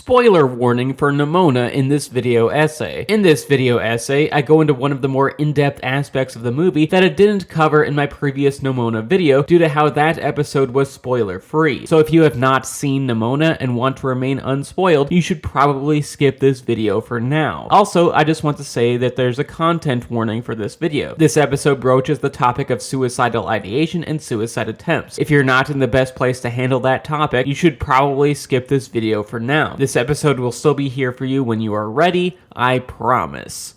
Spoiler warning for Nimona in this video essay. In this video essay, I go into one of the more in-depth aspects of the movie that I didn't cover in my previous Nimona video due to how that episode was spoiler-free. So if you have not seen Nimona and want to remain unspoiled, you should probably skip this video for now. Also, I just want to say that there's a content warning for this video. This episode broaches the topic of suicidal ideation and suicide attempts. If you're not in the best place to handle that topic, you should probably skip this video for now. This episode will still be here for you when you are ready, I promise.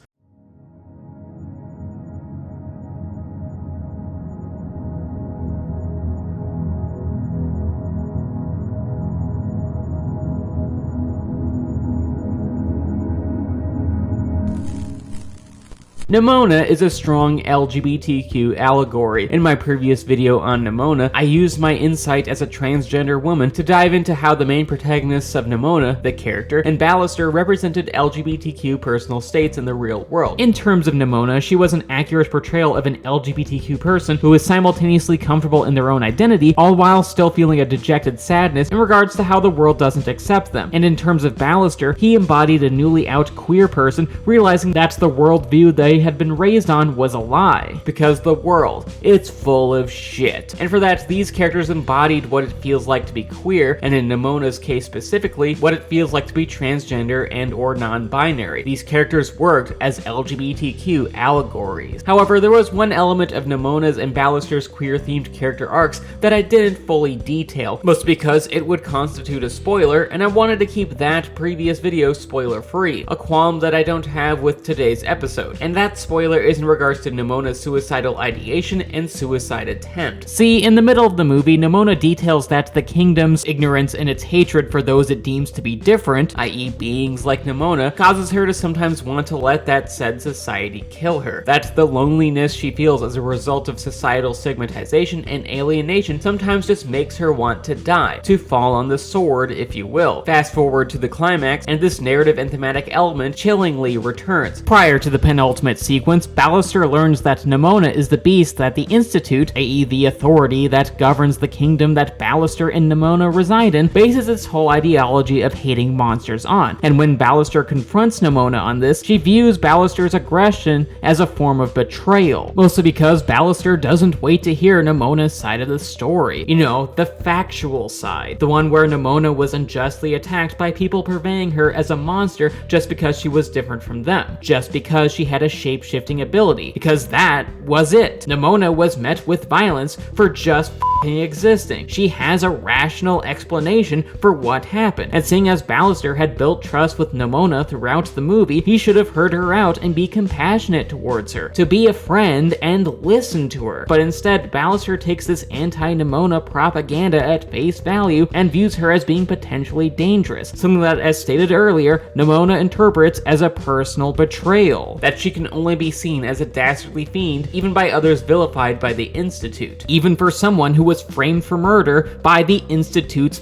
Nimona is a strong LGBTQ allegory. In my previous video on Nimona, I used my insight as a transgender woman to dive into how the main protagonists of Nimona, the character, and Ballister represented LGBTQ personal states in the real world. In terms of Nimona, she was an accurate portrayal of an LGBTQ person who is simultaneously comfortable in their own identity, all while still feeling a dejected sadness in regards to how the world doesn't accept them. And in terms of Ballister, he embodied a newly out queer person, realizing that the worldview they had been raised on was a lie. Because the world, it's full of shit. And for that, these characters embodied what it feels like to be queer, and in Nimona's case specifically, what it feels like to be transgender and or non-binary. These characters worked as LGBTQ allegories. However, there was one element of Nimona's and Ballister's queer-themed character arcs that I didn't fully detail, mostly because it would constitute a spoiler, and I wanted to keep that previous video spoiler-free, a qualm that I don't have with today's episode. And that spoiler is in regards to Nimona's suicidal ideation and suicide attempt. See, in the middle of the movie, Nimona details that the kingdom's ignorance and its hatred for those it deems to be different, i.e. beings like Nimona, causes her to sometimes want to let that said society kill her. That the loneliness she feels as a result of societal stigmatization and alienation sometimes just makes her want to die, to fall on the sword, if you will. Fast forward to the climax, and this narrative and thematic element chillingly returns. Prior to the penultimate sequence, Ballister learns that Nimona is the beast that the Institute, i.e. the authority that governs the kingdom that Ballister and Nimona reside in, bases its whole ideology of hating monsters on. And when Ballister confronts Nimona on this, she views Ballister's aggression as a form of betrayal. Mostly because Ballister doesn't wait to hear Nimona's side of the story. You know, the factual side. The one where Nimona was unjustly attacked by people purveying her as a monster just because she was different from them. Just because she had a shape-shifting ability, because that was it. Nimona was met with violence for just existing. She has a rational explanation for what happened, and seeing as Ballister had built trust with Nimona throughout the movie, he should have heard her out and be compassionate towards her, to be a friend and listen to her. But instead, Ballister takes this anti-Nimona propaganda at face value and views her as being potentially dangerous, something that, as stated earlier, Nimona interprets as a personal betrayal, that she can only be seen as a dastardly fiend, even by others vilified by the Institute, even for someone who was framed for murder by the Institute's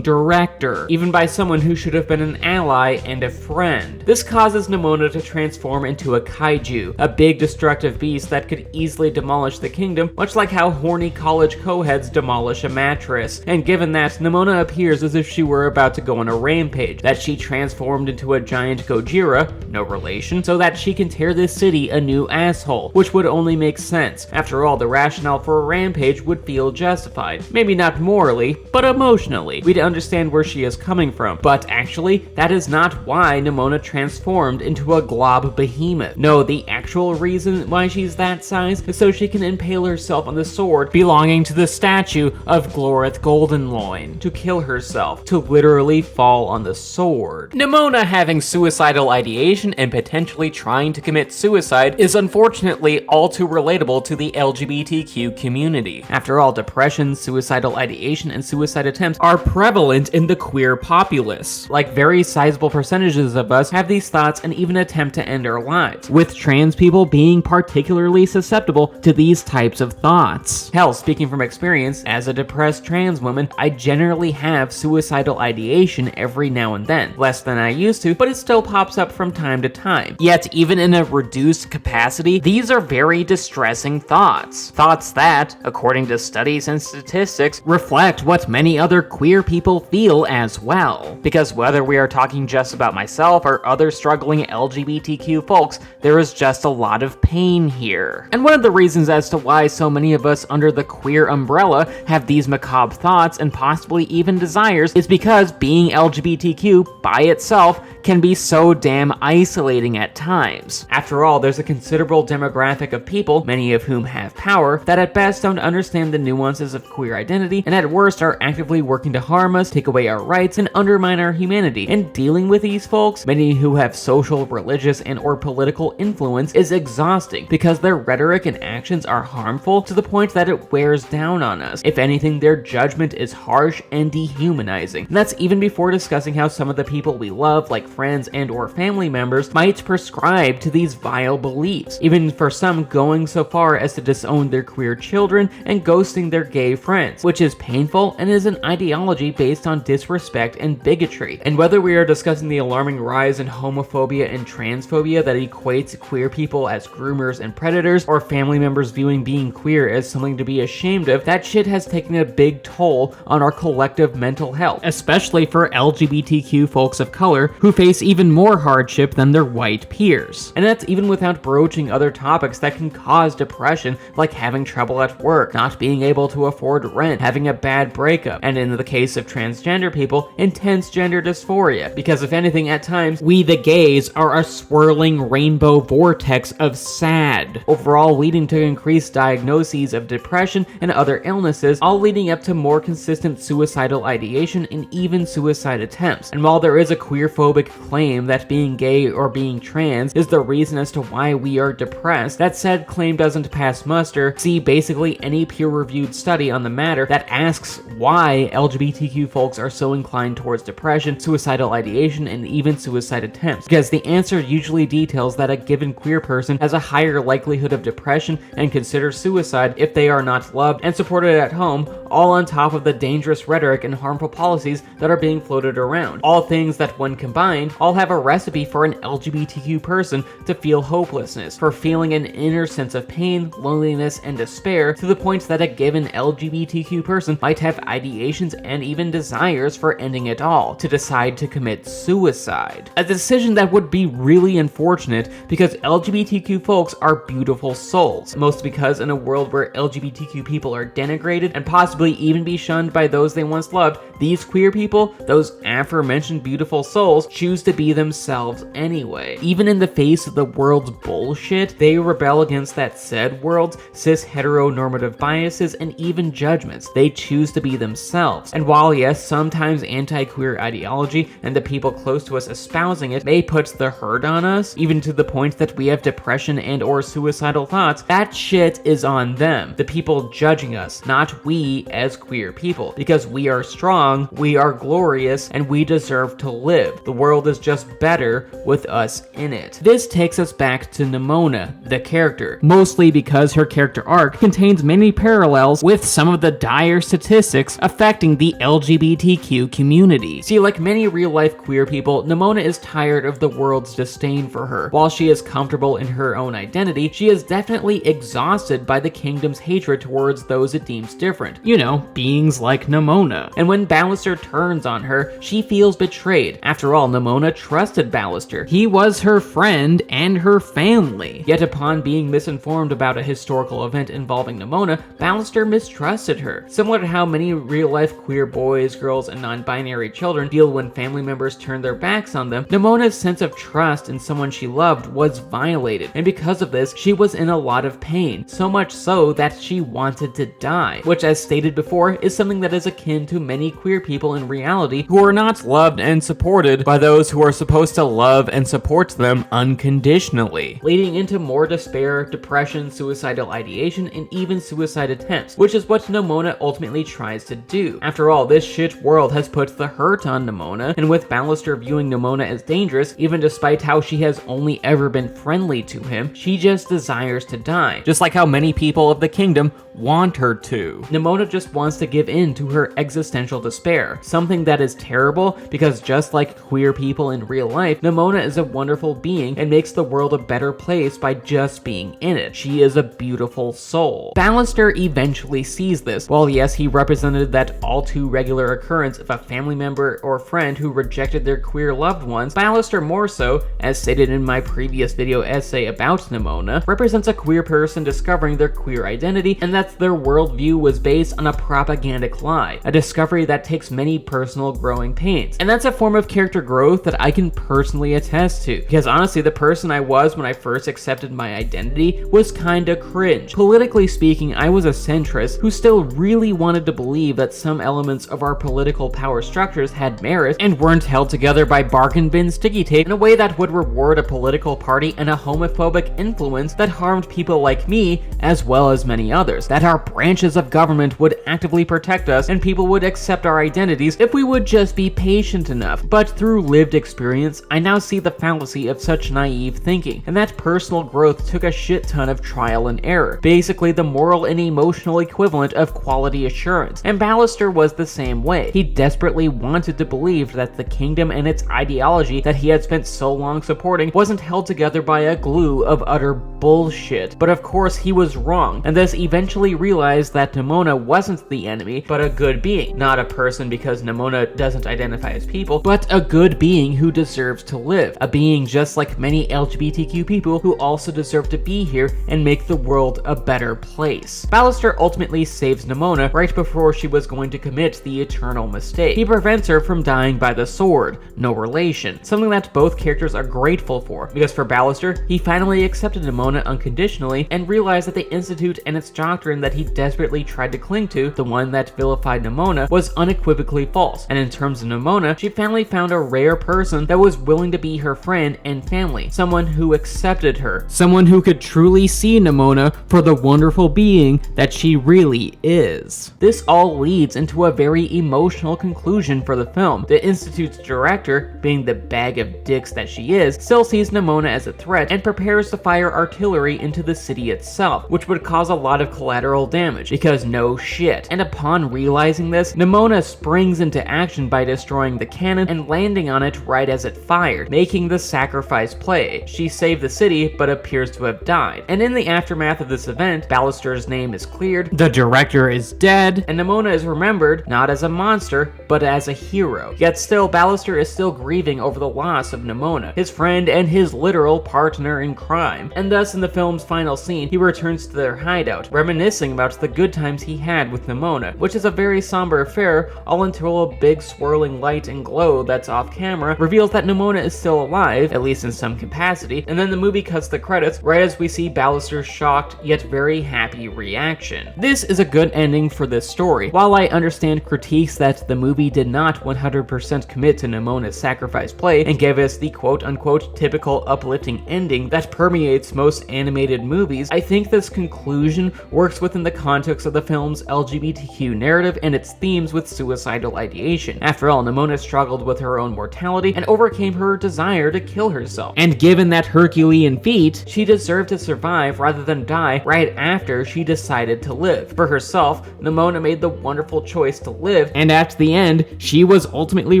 director, even by someone who should have been an ally and a friend. This causes Nimona to transform into a kaiju, a big destructive beast that could easily demolish the kingdom, much like how horny college co-heads demolish a mattress. And given that, Nimona appears as if she were about to go on a rampage, that she transformed into a giant Gojira, no relation, so that she can tear this city a new asshole, which would only make sense. After all, the rationale for a rampage would feel justified. Maybe not morally, but emotionally. We'd understand where she is coming from. But actually, that is not why Nimona transformed into a glob behemoth. No, the actual reason why she's that size is so she can impale herself on the sword belonging to the statue of Glorith Goldenloin, to kill herself, to literally fall on the sword. Nimona having suicidal ideation and potentially trying to commit suicide is unfortunately all too relatable to the LGBTQ community. After all, depression, suicidal ideation, and suicide attempts are prevalent in the queer populace. Like, very sizable percentages of us have these thoughts and even attempt to end our lives, with trans people being particularly susceptible to these types of thoughts. Hell, speaking from experience, as a depressed trans woman, I generally have suicidal ideation every now and then. Less than I used to, but it still pops up from time to time. Yet, even in a reduced capacity, these are very distressing thoughts. Thoughts that, according to studies and statistics, reflect what many other queer people feel as well. Because whether we are talking just about myself or other struggling LGBTQ folks, there is just a lot of pain here. And one of the reasons as to why so many of us under the queer umbrella have these macabre thoughts and possibly even desires is because being LGBTQ by itself can be so damn isolating at times. After all, there's a considerable demographic of people, many of whom have power, that at best don't understand the nuances of queer identity, and at worst are actively working to harm us, take away our rights, and undermine our humanity. And dealing with these folks, many who have social, religious, and or political influence, is exhausting because their rhetoric and actions are harmful to the point that it wears down on us. If anything, their judgment is harsh and dehumanizing. And that's even before discussing how some of the people we love, like friends and or family members, might prescribe to these vile beliefs, even for some going so far as to disown their queer children and ghosting their gay friends, which is painful and is an ideology based on disrespect and bigotry. And whether we are discussing the alarming rise in homophobia and transphobia that equates queer people as groomers and predators, or family members viewing being queer as something to be ashamed of, that shit has taken a big toll on our collective mental health, especially for LGBTQ folks of color who face even more hardship than their white peers. And that's even without broaching other topics that can cause depression, like having trouble at work, not being able to afford rent, having a bad breakup, and in the case of transgender people, intense gender dysphoria, because if anything, at times, we the gays are a swirling rainbow vortex of sad, overall leading to increased diagnoses of depression and other illnesses, all leading up to more consistent suicidal ideation and even suicide attempts. And while there is a queerphobic claim that being gay or being trans is the reason as to why we are depressed, that said claim doesn't pass muster. See basically any peer-reviewed study on the matter that asks why LGBTQ folks are so inclined towards depression, suicidal ideation, and even suicide attempts, because the answer usually details that a given queer person has a higher likelihood of depression and considers suicide if they are not loved and supported at home, all on top of the dangerous rhetoric and harmful policies that are being floated around. All things that, when combined, all have a recipe for an LGBTQ person to feel hopelessness, for feeling an inner sense of pain, loneliness, and despair, to the point that a given LGBTQ person might have ideations and even desires for ending it all, to decide to commit suicide. A decision that would be really unfortunate because LGBTQ folks are beautiful souls, most because in a world where LGBTQ people are denigrated and possibly even be shunned by those they once loved, these queer people, those aforementioned beautiful souls, choose to be themselves anyway. Even in the face of the world's bullshit, they rebel against that said world's cis heteronormative biases and even judgments. They choose to be themselves. And while yes, sometimes anti-queer ideology and the people close to us espousing it may put the hurt on us, even to the point that we have depression and or suicidal thoughts, that shit is on them, the people judging us, not we as queer people. Because we are strong, we are glorious, and we deserve to live. The world is just better with us in it. This takes us back to Nimona, the character, mostly because her character arc contains many parallels with some of the dire statistics affecting the LGBTQ community. See, like many real-life queer people, Nimona is tired of the world's disdain for her. While she is comfortable in her own identity, she is definitely exhausted by the kingdom's hatred towards those it deems different. You know, beings like Nimona. And when Ballister turns on her, she feels betrayed. After all, Nimona trusted Ballister. He was her friend and her family. Yet upon being misinformed about a historical event involving Nimona, Ballister mistrusted her. Similar to how many real-life queer boys, girls, and non-binary children feel when family members turn their backs on them, Nimona's sense of trust in someone she loved was violated, and because of this, she was in a lot of pain, so much so that she wanted to die, which, as stated before, is something that is akin to many queer people in reality who are not loved and supported by those who are supposed to love and support them unconditionally, leading into more despair, depression, suicidal ideation, and even suicide attempts, which is what Nimona ultimately tries to do. After all, this shit world has put the hurt on Nimona, and with Ballister viewing Nimona as dangerous, even despite how she has only ever been friendly to him, she just desires to die, just like how many people of the kingdom want her to. Nimona just wants to give in to her existential despair. Something that is terrible because just like queer people in real life, Nimona is a wonderful being and makes the world a better place by just being in it. She is a beautiful soul. Ballister eventually sees this. While yes, he represented that all too regular occurrence of a family member or friend who rejected their queer loved ones, Ballister more so, as stated in my previous video essay about Nimona, represents a queer person discovering their queer identity and that their worldview was based on a propagandic lie, a discovery that takes many personal growing pains. And that's a form of character growth that I can personally attest to, because honestly, the person I was when I first accepted my identity was kinda cringe. Politically speaking, I was a centrist who still really wanted to believe that some elements of our political power structures had merit and weren't held together by bargain bin sticky tape in a way that would reward a political party and a homophobic influence that harmed people like me as well as many others, that our branches of government would actively protect us and people would accept our identities if we would just be patient enough. But through lived experience, I now see the fallacy of such naive thinking, and that personal growth took a shit ton of trial and error, basically the moral and emotional equivalent of quality assurance, and Ballister was the same way. He desperately wanted to believe that the kingdom and its ideology that he had spent so long supporting wasn't held together by a glue of utter bullshit. But of course he was wrong, and thus eventually realized that Nimona wasn't the enemy, but a good being. Not a person because Nimona doesn't identify as people, but a good being who deserves to live. A being just like many LGBTQ people who also deserve to be here and make the world a better place. Ballister ultimately saves Nimona right before she was going to commit the eternal mistake. He prevents her from dying by the sword, no relation, something that both characters are grateful for, because for Ballister, he finally accepted Nimona unconditionally and realized that the Institute and its doctrine that he desperately tried to cling to, the one that vilified Nimona, was unequivocally false. And in terms of Nimona, she finally found a rare person that was willing to be her friend and family, someone who accepted her, someone who could truly see Nimona for the wonderful being that she really is. This all leads into a very emotional conclusion for the film. The Institute's director, being the bag of dicks that she is, still sees Nimona as a threat and prepares to fire artillery into the city itself, which would cause a lot of collateral damage, because no shit. And upon realizing this, Nimona springs into action by destroying the cannon and landing on it right as it fired, making the sacrifice play. She saved the city, but appears to have died. And in the aftermath of this event, Ballister's name is cleared, the director is dead, and Nimona is remembered not as a monster, but as a hero. Yet still, Ballister is still grieving over the loss of Nimona, his friend and his literal partner in crime. And thus, in the film's final scene, he returns to their hideout, reminiscing about the good times he had with Nimona, which is a very somber affair, all until a big swirling light and glow that's off camera reveals that Nimona is still alive, at least in some capacity, and then the movie cuts the credits right as we see Ballister's shocked yet very happy reaction. This is a good ending for this story. While I understand critiques that the movie did not 100% commit to Nimona's sacrifice play and gave us the quote-unquote typical uplifting ending that permeates most animated movies, I think this conclusion works within the context of the film's LGBTQ narrative and its themes with suicidal ideation. After all, Nimona struggled with her own mortality and overcame her desire to kill herself. And given that Herculean feat, she deserved to survive rather than die right after she decided to live. For herself, Nimona made the wonderful choice to live, and at the end, she was ultimately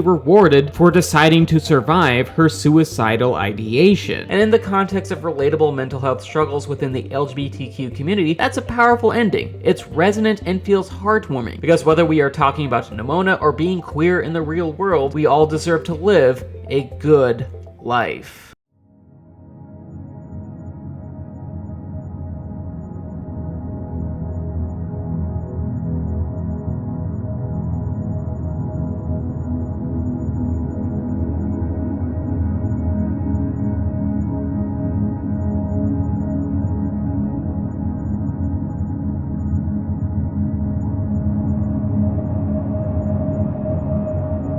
rewarded for deciding to survive her suicidal ideation. And in the context of relatable mental health struggles within the LGBTQ community, that's a powerful ending. It's resonant and feels heartwarming, because whether we are talking about Nimona or being queer in the real world, we all deserve to live a good life.